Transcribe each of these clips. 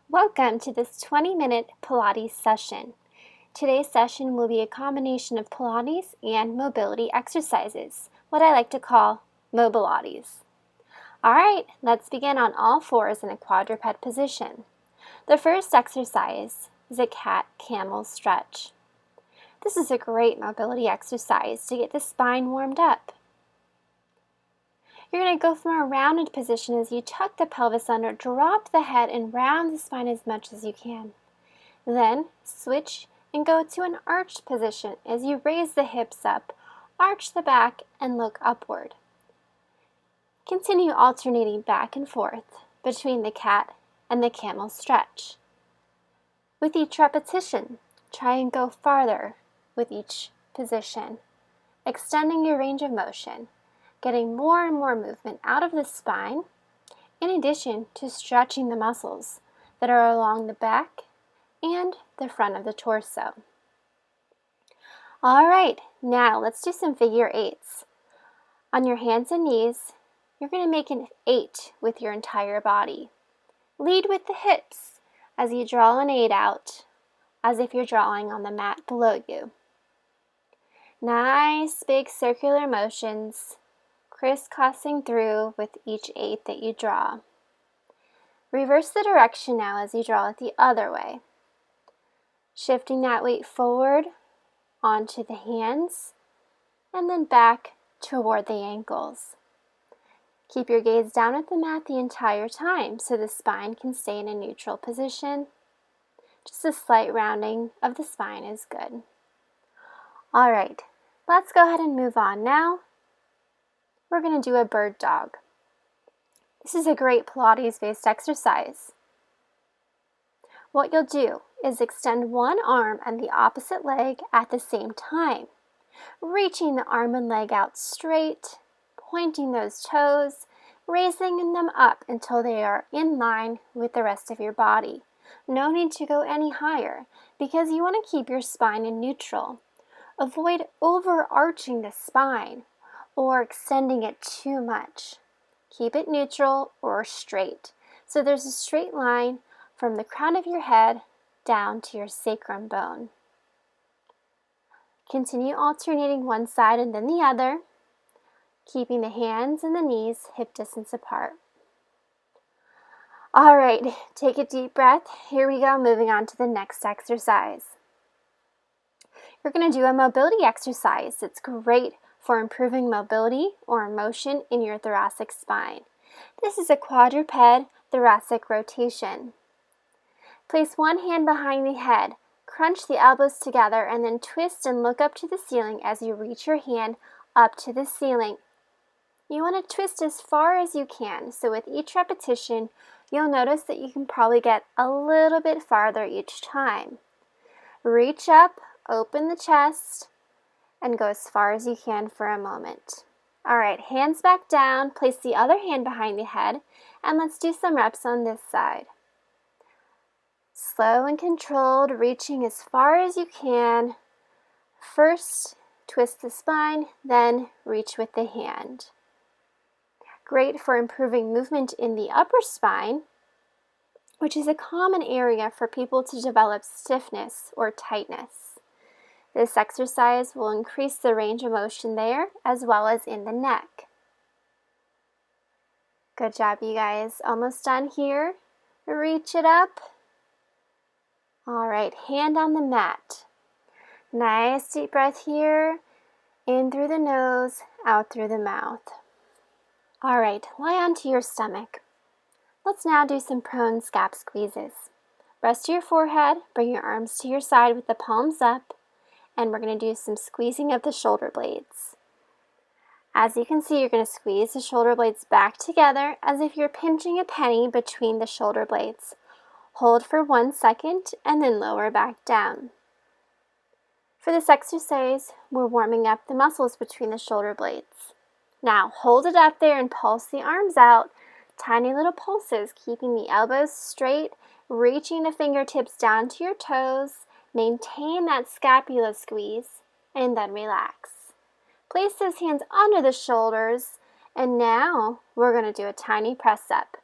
Welcome to this 20-minute Pilates session. Today's session will be a combination of Pilates and mobility exercises, what I like to call Mobilates. Alright, let's begin on all fours in a quadruped position. The first exercise is a cat-camel stretch. This is a great mobility exercise to get the spine warmed up. You're going to go from a rounded position as you tuck the pelvis under, drop the head, and round the spine as much as you can. Then switch and go to an arched position as you raise the hips up, arch the back, and look upward. Continue alternating back and forth between the cat and the camel stretch. With each repetition, try and go farther with each position, extending your range of motion, getting more and more movement out of the spine, in addition to stretching the muscles that are along the back and the front of the torso. Alright, now let's do some figure eights. On your hands and knees, you're going to make an 8 with your entire body. Lead with the hips as you draw an 8 out, as if you're drawing on the mat below you. Nice big circular motions, crisscrossing through with each 8 that you draw. Reverse the direction now as you draw it the other way. Shifting that weight forward onto the hands and then back toward the ankles. Keep your gaze down at the mat the entire time so the spine can stay in a neutral position. Just a slight rounding of the spine is good. Alright, let's go ahead and move on now. We're going to do a bird dog. This is a great Pilates-based exercise. What you'll do is extend one arm and the opposite leg at the same time, reaching the arm and leg out straight, pointing those toes, raising them up until they are in line with the rest of your body. No need to go any higher because you want to keep your spine in neutral. Avoid overarching the spine or extending it too much. Keep it neutral or straight. So there's a straight line from the crown of your head down to your sacrum bone. Continue alternating one side and then the other, keeping the hands and the knees hip distance apart. Alright, take a deep breath. Here we go, moving on to the next exercise. You're going to do a mobility exercise. It's great for improving mobility or motion in your thoracic spine. This is a quadruped thoracic rotation. Place one hand behind the head, crunch the elbows together, and then twist and look up to the ceiling as you reach your hand up to the ceiling. You want to twist as far as you can, so with each repetition, you'll notice that you can probably get a little bit farther each time. Reach up, open the chest, and go as far as you can for a moment. Alright, hands back down, place the other hand behind the head, and let's do some reps on this side. Slow and controlled, reaching as far as you can. First, twist the spine, then reach with the hand. Great for improving movement in the upper spine, which is a common area for people to develop stiffness or tightness. This exercise will increase the range of motion there as well as in the neck. Good job, you guys. Almost done here. Reach it up. Alright, hand on the mat. Nice deep breath here. In through the nose, out through the mouth. Alright, lie onto your stomach. Let's now do some prone scap squeezes. Rest your forehead, bring your arms to your side with the palms up, and we're going to do some squeezing of the shoulder blades. As you can see, you're going to squeeze the shoulder blades back together as if you're pinching a penny between the shoulder blades. Hold for 1 second and then lower back down. For this exercise, we're warming up the muscles between the shoulder blades. Now, hold it up there and pulse the arms out. Tiny little pulses, keeping the elbows straight, reaching the fingertips down to your toes. Maintain that scapula squeeze, and then relax. Place those hands under the shoulders, and now we're going to do a tiny press up.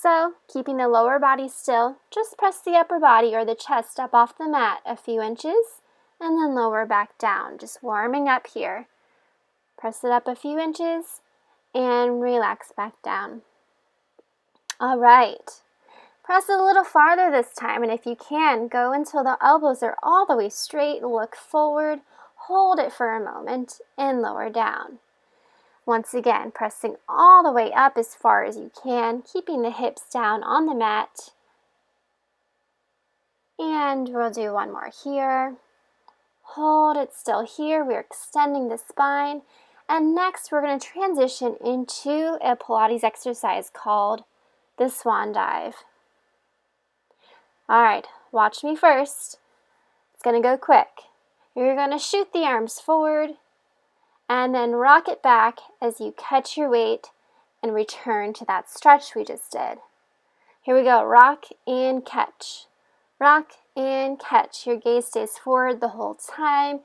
So, keeping the lower body still, just press the upper body or the chest up off the mat a few inches and then lower back down, just warming up here. Press it up a few inches and relax back down. All right. Press it a little farther this time, and if you can, go until the elbows are all the way straight, look forward, hold it for a moment, and lower down. Once again, pressing all the way up as far as you can, keeping the hips down on the mat. And we'll do one more here. Hold it still here. We're extending the spine. And next, we're going to transition into a Pilates exercise called the Swan Dive. All right, watch me first. It's going to go quick. You're going to shoot the arms forward and then rock it back as you catch your weight and return to that stretch we just did. Here we go. Rock and catch. Rock and catch. Your gaze stays forward the whole time,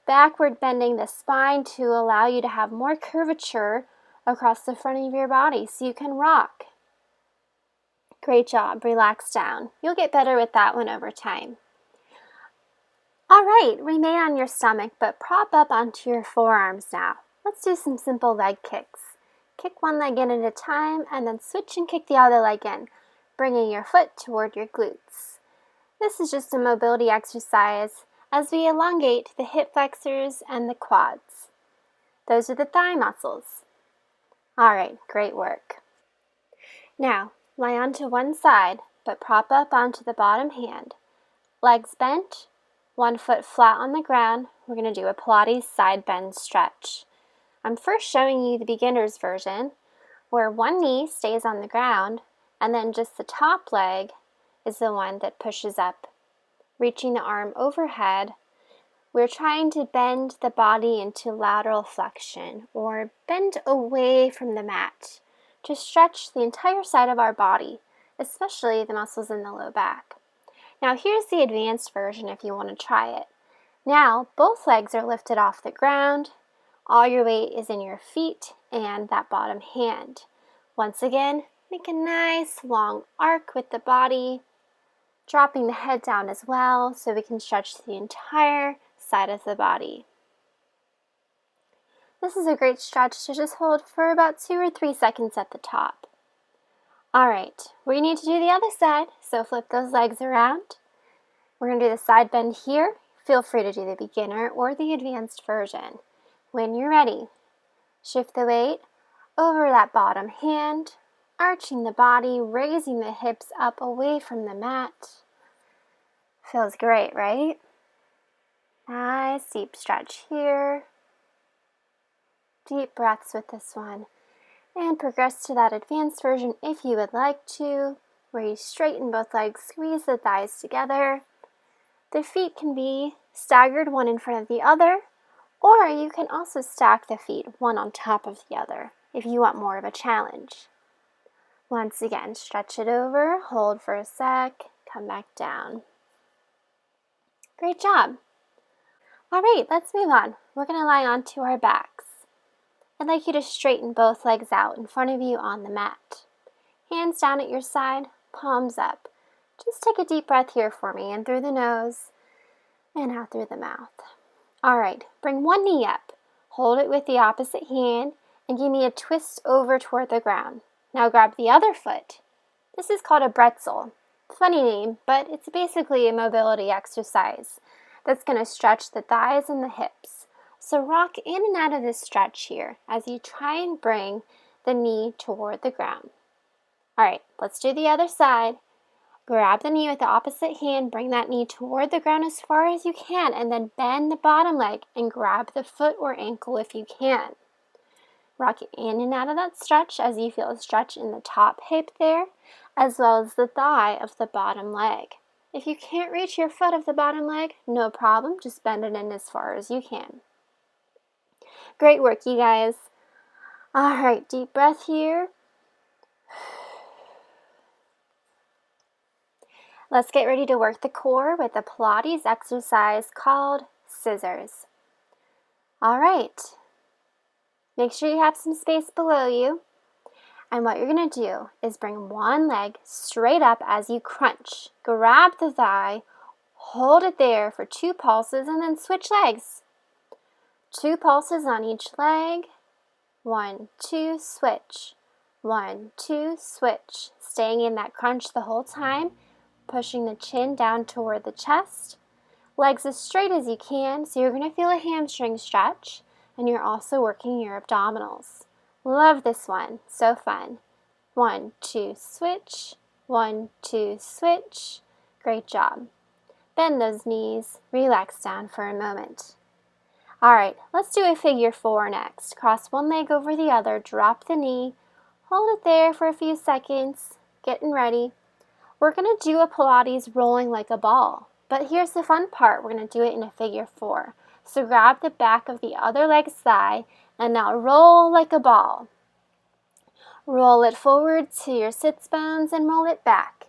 backward bending the spine to allow you to have more curvature across the front of your body so you can rock. Great job. Relax down. You'll get better with that one over time. All right, remain on your stomach, but prop up onto your forearms now. Let's do some simple leg kicks. Kick one leg in at a time and then switch and kick the other leg in, bringing your foot toward your glutes. This is just a mobility exercise as we elongate the hip flexors and the quads. Those are the thigh muscles. All right, great work. Now, lie onto one side, but prop up onto the bottom hand. Legs bent, one foot flat on the ground. We're going to do a Pilates side bend stretch. I'm first showing you the beginner's version, where one knee stays on the ground, and then just the top leg is the one that pushes up. Reaching the arm overhead, we're trying to bend the body into lateral flexion, or bend away from the mat, to stretch the entire side of our body, especially the muscles in the low back. Now here's the advanced version if you want to try it. Now both legs are lifted off the ground. All your weight is in your feet and that bottom hand. Once again, make a nice long arc with the body, dropping the head down as well so we can stretch the entire side of the body. This is a great stretch to just hold for about 2 or 3 seconds at the top. All right, we need to do the other side, so flip those legs around. We're going to do the side bend here. Feel free to do the beginner or the advanced version. When you're ready, shift the weight over that bottom hand, arching the body, raising the hips up away from the mat. Feels great, right? Nice deep stretch here. Deep breaths with this one. And progress to that advanced version if you would like to, where you straighten both legs, squeeze the thighs together. The feet can be staggered one in front of the other, or you can also stack the feet one on top of the other if you want more of a challenge. Once again, stretch it over, hold for a sec, come back down. Great job. All right, let's move on. We're going to lie onto our backs. I'd like you to straighten both legs out in front of you on the mat. Hands down at your side, palms up. Just take a deep breath here for me, in through the nose and out through the mouth. All right, bring one knee up. Hold it with the opposite hand and give me a twist over toward the ground. Now grab the other foot. This is called a pretzel. Funny name, but it's basically a mobility exercise that's going to stretch the thighs and the hips. So rock in and out of this stretch here as you try and bring the knee toward the ground. All right, let's do the other side. Grab the knee with the opposite hand, bring that knee toward the ground as far as you can, and then bend the bottom leg and grab the foot or ankle if you can. Rock in and out of that stretch as you feel a stretch in the top hip there, as well as the thigh of the bottom leg. If you can't reach your foot of the bottom leg, no problem, just bend it in as far as you can. Great work, you guys. All right, deep breath here. Let's get ready to work the core with a Pilates exercise called scissors. All right. Make sure you have some space below you. And what you're going to do is bring one leg straight up as you crunch. Grab the thigh, hold it there for 2 pulses, and then switch legs. 2 pulses on each leg. 1, 2, switch. 1, 2, switch. Staying in that crunch the whole time, pushing the chin down toward the chest. Legs as straight as you can, so you're going to feel a hamstring stretch, and you're also working your abdominals. Love this one, so fun. 1, 2, switch. 1, 2, switch. Great job. Bend those knees, relax down for a moment. All right, let's do a figure 4 next. Cross one leg over the other, drop the knee, hold it there for a few seconds, getting ready. We're going to do a Pilates rolling like a ball, but here's the fun part. We're going to do it in a figure 4. So grab the back of the other leg's thigh and now roll like a ball. Roll it forward to your sits bones and roll it back.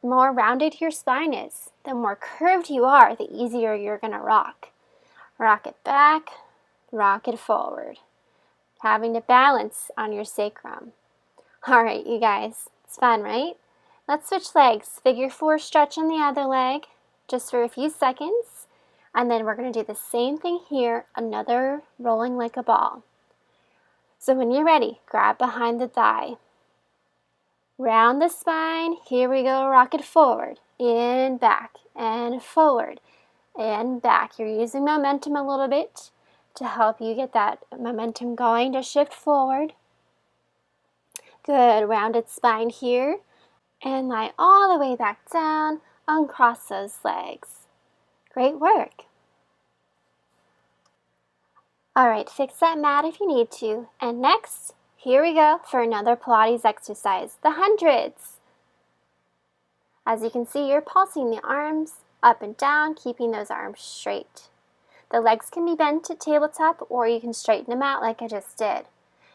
The more rounded your spine is, the more curved you are, the easier you're going to rock. Rock it back, rock it forward. Having to balance on your sacrum. All right, you guys, it's fun, right? Let's switch legs. Figure 4 stretch on the other leg, just for a few seconds. And then we're going to do the same thing here, another rolling like a ball. So when you're ready, grab behind the thigh. Round the spine, here we go, rock it forward, and back, and forward, and back. You're using momentum a little bit to help you get that momentum going to shift forward. Good, rounded spine here, and lie all the way back down, uncross those legs. Great work. All right, fix that mat if you need to. And next, here we go for another Pilates exercise, the hundreds. As you can see, you're pulsing the arms up and down, keeping those arms straight. The legs can be bent at tabletop, or you can straighten them out like I just did.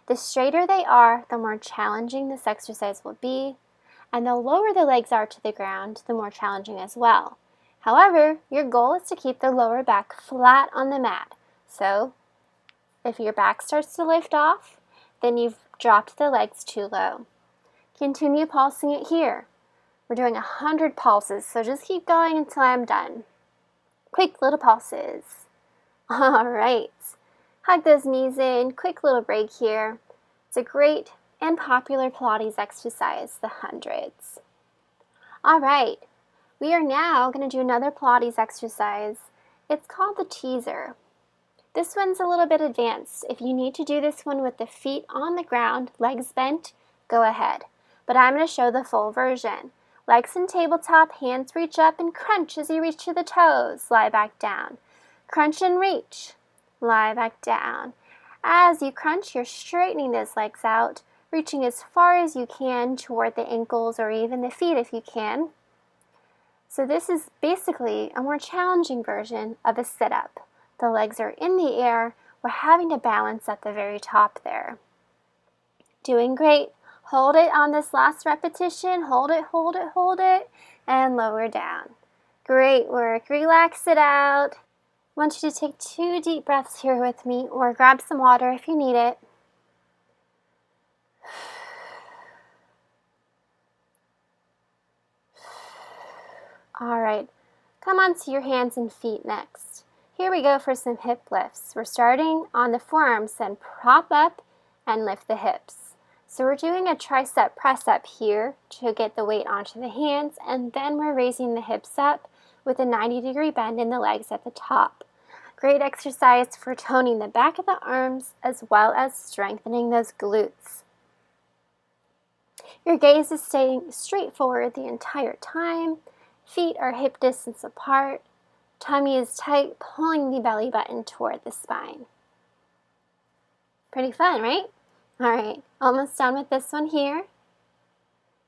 The straighter they are, the more challenging this exercise will be, and the lower the legs are to the ground, the more challenging as well. However, your goal is to keep the lower back flat on the mat. So, if your back starts to lift off, then you've dropped the legs too low. Continue pulsing it here. We're doing 100 pulses, so just keep going until I'm done. Quick little pulses. All right. Hug those knees in. Quick little break here. It's a great and popular Pilates exercise, the hundreds. All right. We are now going to do another Pilates exercise. It's called the teaser. This one's a little bit advanced. If you need to do this one with the feet on the ground, legs bent, go ahead. But I'm going to show the full version. Legs in tabletop, hands reach up and crunch as you reach to the toes. Lie back down. Crunch and reach. Lie back down. As you crunch, you're straightening those legs out, reaching as far as you can toward the ankles or even the feet if you can. So this is basically a more challenging version of a sit-up. The legs are in the air. We're having to balance at the very top there. Doing great. Hold it on this last repetition. Hold it, hold it, hold it, and lower down. Great work. Relax it out. I want you to take 2 deep breaths here with me, or grab some water if you need it. All right. Come onto your hands and feet next. Here we go for some hip lifts. We're starting on the forearms, then prop up and lift the hips. So we're doing a tricep press up here to get the weight onto the hands, and then we're raising the hips up with a 90-degree bend in the legs at the top. Great exercise for toning the back of the arms as well as strengthening those glutes. Your gaze is staying straight forward the entire time. Feet are hip distance apart. Tummy is tight, pulling the belly button toward the spine. Pretty fun, right? All right, almost done with this one here.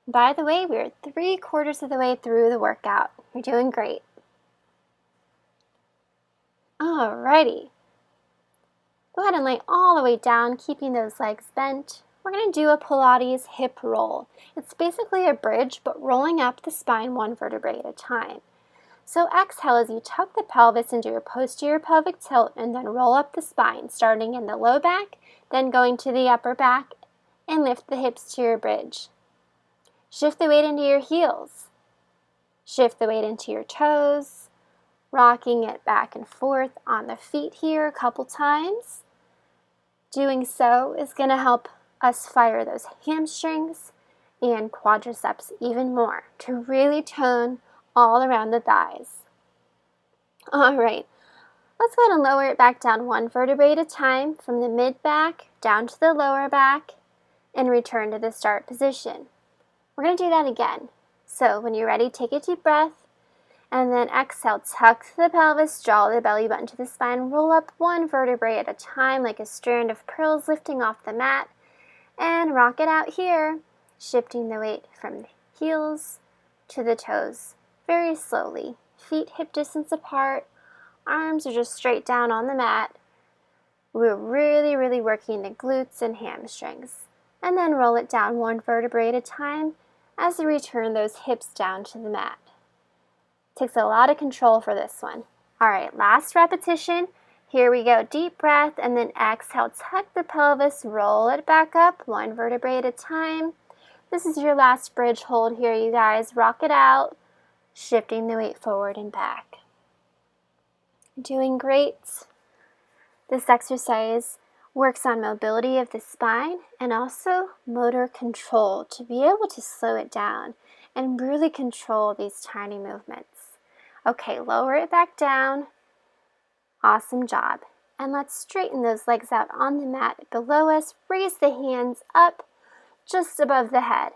By the way, we're 3/4 of the way through the workout. You're doing great. Alrighty. Go ahead and lay all the way down, keeping those legs bent. We're going to do a Pilates hip roll. It's basically a bridge, but rolling up the spine 1 vertebrae at a time. So exhale as you tuck the pelvis into your posterior pelvic tilt and then roll up the spine, starting in the low back, then going to the upper back and lift the hips to your bridge. Shift the weight into your heels. Shift the weight into your toes, rocking it back and forth on the feet here a couple times. Doing so is going to help us fire those hamstrings and quadriceps even more to really tone all around the thighs. All right, let's go ahead and lower it back down one vertebrae at a time from the mid-back down to the lower back and return to the start position. We're going to do that again. So when you're ready, take a deep breath and then exhale, tuck the pelvis, draw the belly button to the spine, roll up one vertebrae at a time like a strand of pearls lifting off the mat, and rock it out here, shifting the weight from the heels to the toes very slowly. Feet hip distance apart, arms are just straight down on the mat. We're really working the glutes and hamstrings. And then roll it down one vertebrae at a time as we return those hips down to the mat. Takes a lot of control for this one. All right, last repetition. Here we go, deep breath, and then exhale, tuck the pelvis, roll it back up, one vertebrae at a time. This is your last bridge hold here, you guys. Rock it out, shifting the weight forward and back. Doing great. This exercise works on mobility of the spine and also motor control to be able to slow it down and really control these tiny movements. Okay, lower it back down. Awesome job. And let's straighten those legs out on the mat below us. Raise the hands up just above the head.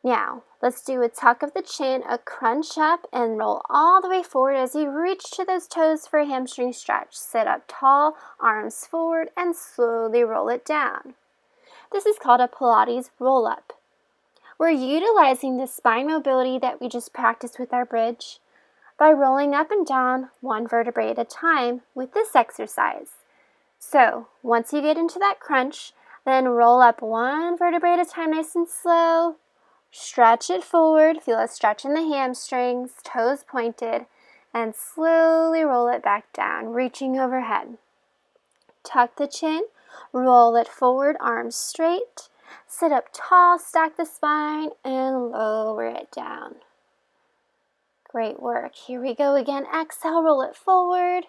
Now, let's do a tuck of the chin, a crunch up, and roll all the way forward as you reach to those toes for a hamstring stretch. Sit up tall, arms forward, and slowly roll it down. This is called a Pilates Roll-Up. We're utilizing the spine mobility that we just practiced with our bridge by rolling up and down one vertebrae at a time with this exercise. So, once you get into that crunch, then roll up one vertebrae at a time nice and slow. Stretch it forward, feel a stretch in the hamstrings, toes pointed, and slowly roll it back down, reaching overhead. Tuck the chin, roll it forward, arms straight. Sit up tall, stack the spine, and lower it down. Great work. Here we go again. Exhale, roll it forward.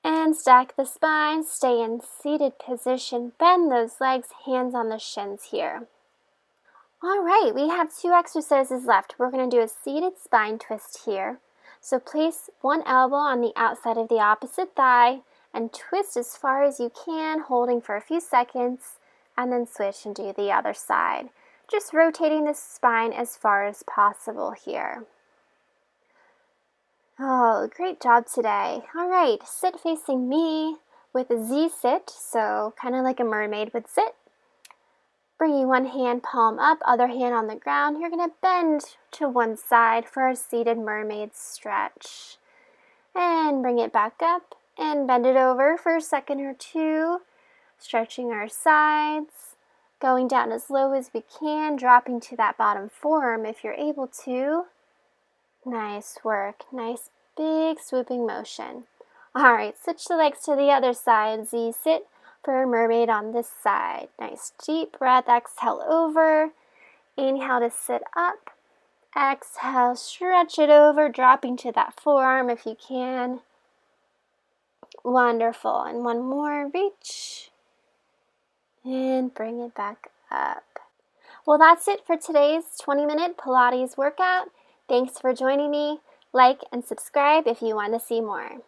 And stack the spine. Stay in seated position. Bend those legs, hands on the shins here. All right, we have two exercises left. We're going to do a seated spine twist here. So place one elbow on the outside of the opposite thigh and twist as far as you can, holding for a few seconds, and then switch and do the other side. Just rotating the spine as far as possible here. Oh, great job today. All right, sit facing me with a Z sit, so kind of like a mermaid would sit. Bringing one hand palm up, other hand on the ground. You're going to bend to one side for our seated mermaid stretch. And bring it back up and bend it over for a second or two. Stretching our sides. Going down as low as we can, dropping to that bottom forearm if you're able to. Nice work. Nice big swooping motion. All right, switch the legs to the other side. Z sit for a mermaid on this side. Nice deep breath. Exhale over. Inhale to sit up. Exhale, stretch it over, dropping to that forearm if you can. Wonderful. And one more. Reach. And bring it back up. Well, that's it for today's 20-minute Pilates workout. Thanks for joining me. Like and subscribe if you want to see more.